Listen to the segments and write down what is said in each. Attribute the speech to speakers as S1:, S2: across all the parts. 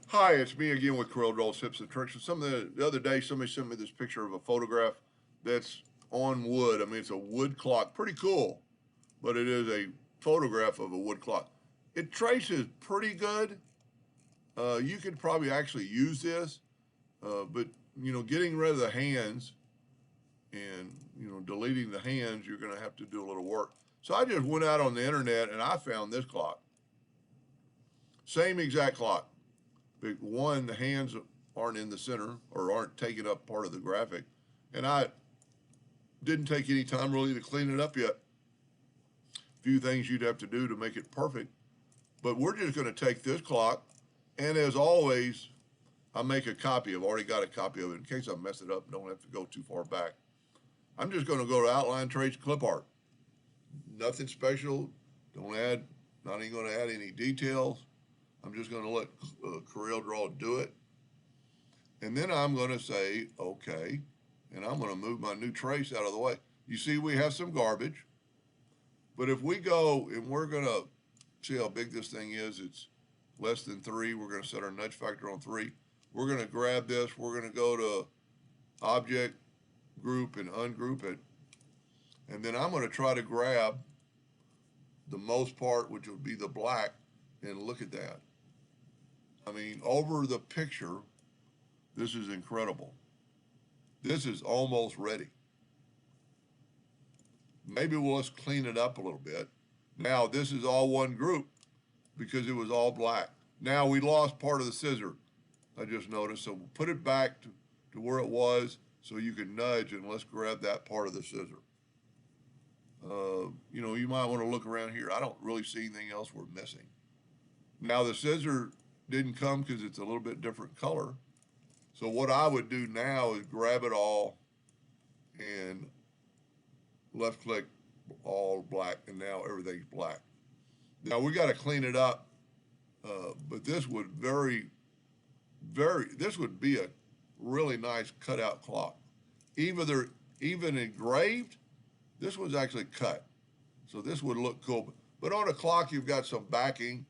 S1: Hi, it's me again with CorelDRAW Tips and Tricks. And the other day, somebody sent me this picture of a photograph that's on wood. I mean, it's a wood clock, pretty cool, but it is a photograph of a wood clock. It traces pretty good. You could probably actually use this, but getting rid of the hands and deleting the hands, you're going to have to do a little work. So I just went out on the internet and I found this clock, same exact clock. But one, the hands aren't in the center or aren't taking up part of the graphic. And I didn't take any time really to clean it up yet. A few things you'd have to do to make it perfect. But we're just going to take this clock, and as always, I make a copy. I've already got a copy of it in case I mess it up and don't have to go too far back. I'm just going to go to Outline Trace Clip Art. Nothing special. Don't add, not even going to add any details. I'm just going to let CorelDRAW do it. And then I'm going to say, okay, and I'm going to move my new trace out of the way. You see we have some garbage, but if we go and we're going to see how big this thing is, it's less than 3. We're going to set our nudge factor on 3. We're going to grab this. We're going to go to Object, Group, and ungroup it. And then I'm going to try to grab the most part, which would be the black, and look at that. I mean, over the picture, this is incredible. This is almost ready. Maybe we'll just clean it up a little bit. Now, this is all one group because it was all black. Now, we lost part of the scissor, I just noticed. So we'll put it back to where it was so you can nudge, and let's grab that part of the scissor. You might want to look around here. I don't really see anything else we're missing. Now, the scissor didn't come because it's a little bit different color. So what I would do now is grab it all and left click all black, and now everything's black. Now we got to clean it up, but this would this would be a really nice cutout clock. Even engraved, this was actually cut. So this would look cool. But on a clock, you've got some backing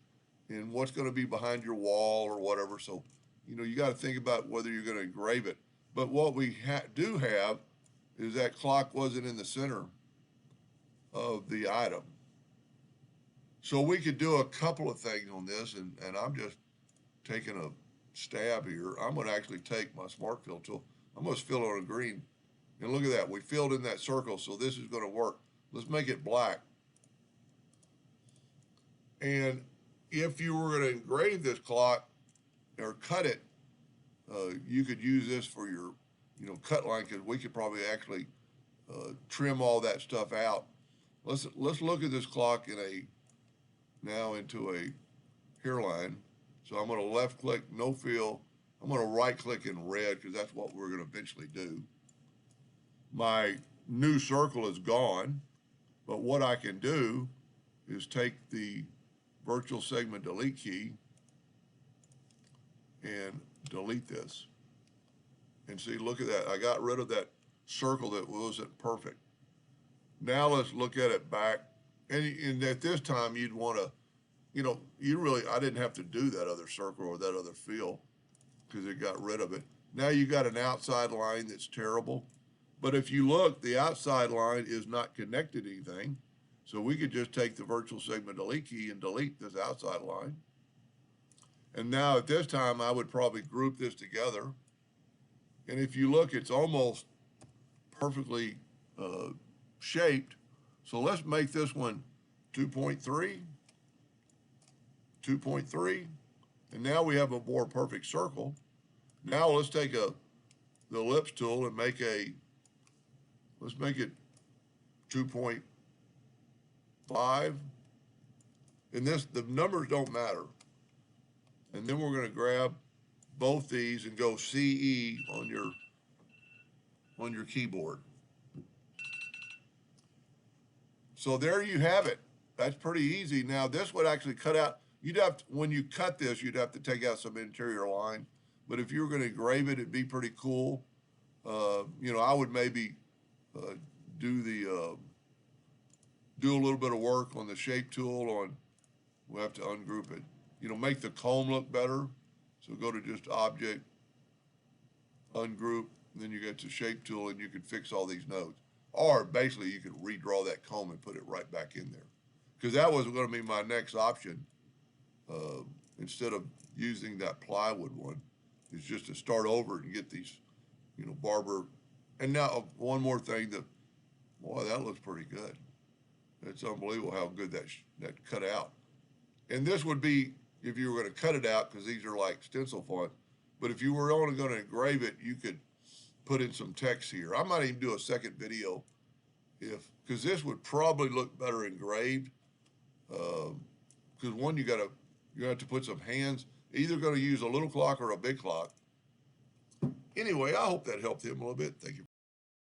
S1: and what's going to be behind your wall or whatever. So, you got to think about whether you're going to engrave it. But what we do have is that clock wasn't in the center of the item. So we could do a couple of things on this, and I'm just taking a stab here. I'm going to actually take my Smart Fill tool. I'm going to fill it on a green. And look at that. We filled in that circle, so this is going to work. Let's make it black. And if you were going to engrave this clock or cut it, you could use this for your, cut line, because we could probably actually trim all that stuff out. Let's look at this clock now into a hairline. So I'm going to left click, no fill. I'm going to right click in red because that's what we're going to eventually do. My new circle is gone, but what I can do is take the virtual segment delete key and delete this. And see, look at that. I got rid of that circle that wasn't perfect. Now let's look at it back. And at this time, you'd want to, I didn't have to do that other circle or that other fill because it got rid of it. Now you got an outside line that's terrible. But if you look, the outside line is not connected to anything. So we could just take the virtual segment delete key and delete this outside line. And now at this time, I would probably group this together. And if you look, it's almost perfectly shaped. So let's make this one 2.3, 2.3, and now we have a more perfect circle. Now let's take the ellipse tool and let's make it 2.5. And the numbers don't matter. And then we're going to grab both these and go CE on your keyboard. So there you have it. That's pretty easy. Now this would actually cut out. When you cut this, you'd have to take out some interior line. But if you were going to engrave it, it'd be pretty cool. I would maybe do a little bit of work on the shape tool. We'll have to ungroup it. Make the comb look better. So go to just object, ungroup, and then you get to shape tool and you can fix all these nodes. Or basically you can redraw that comb and put it right back in there. Because that was going to be my next option. Instead of using that plywood one, is just to start over and get these, barber. And now one more thing boy, that looks pretty good. It's unbelievable how good that cut out. And this would be if you were going to cut it out, because these are like stencil font. But if you were only going to engrave it, you could put in some text here. I might even do a second video because this would probably look better engraved. Because one, you have to put some hands. Either going to use a little clock or a big clock. Anyway, I hope that helped him a little bit. Thank you.